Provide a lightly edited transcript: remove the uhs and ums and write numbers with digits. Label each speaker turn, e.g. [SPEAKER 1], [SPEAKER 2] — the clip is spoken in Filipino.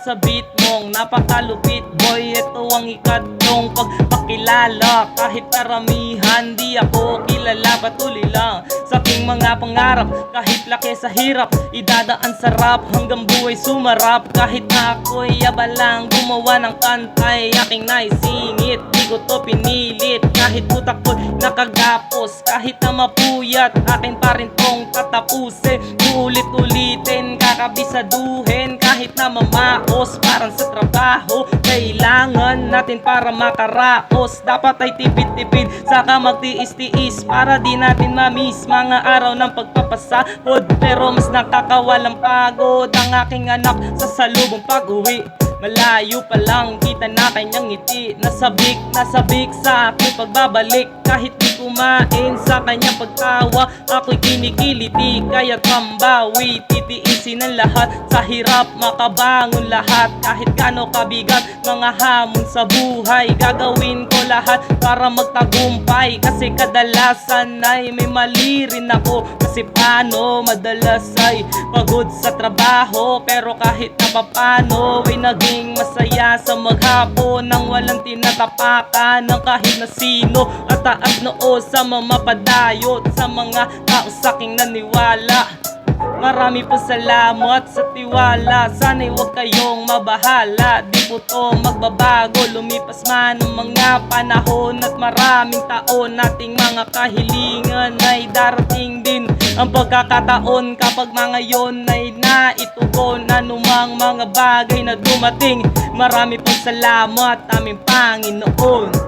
[SPEAKER 1] sa beat mong napakalupit boy. Ito ang ikatlong pagpakilala. Kahit karamihan di ako kilala, patuloy lang sa aking mga pangarap. Kahit laki sa hirap, idadaan sa rap hanggang buhay sumarap. Kahit na ako'y abalang gumawa ng kantay, aking naisingit, di ko to pinilit. Kahit utak ko'y nakagapos, kahit na mapuyat, akin pa rin tong tatapusin. Ulit-ulitin, kakabisaduhin, kahit na mamaos. Parang sa trabaho, kailangan natin para makaraos. Dapat ay tipid-tipid, saka magtiis-tiis, para di natin ma-miss mga araw ng pagpapasahod. Pero mas nakakawalang pagod ang aking anak sa salubong pag-uwi. Malayo pa lang kita na kanyang ngiti, nasabik sa aking pagbabalik. Kahit di kumain sa kanyang pagtawa, ako'y kinikiliti. Kaya't pambawi, titiisin ang lahat. Sa hirap makabangon lahat. Kahit gaano kabigat mga hamon sa buhay, gagawin ko lahat para magtagumpay. Kasi kadalasan ay may mali rin ako. Kasi paano madalas ay pagod sa trabaho, pero kahit na papano ay naging masaya sa maghapon nang walang tinatapakan ng kahit na sino. At taas noo sa mamapadayot sa mga tao sa'king naniwala. Marami po salamat sa tiwala. Sana'y huwag kayong mabahala, di po to magbabago. Lumipas man ang mga panahon at maraming taon, nating mga kahilingan ay darating din ang pagkakataon kapag mga yon ay naitugon. Anumang mga bagay na dumating, marami po salamat aming Panginoon.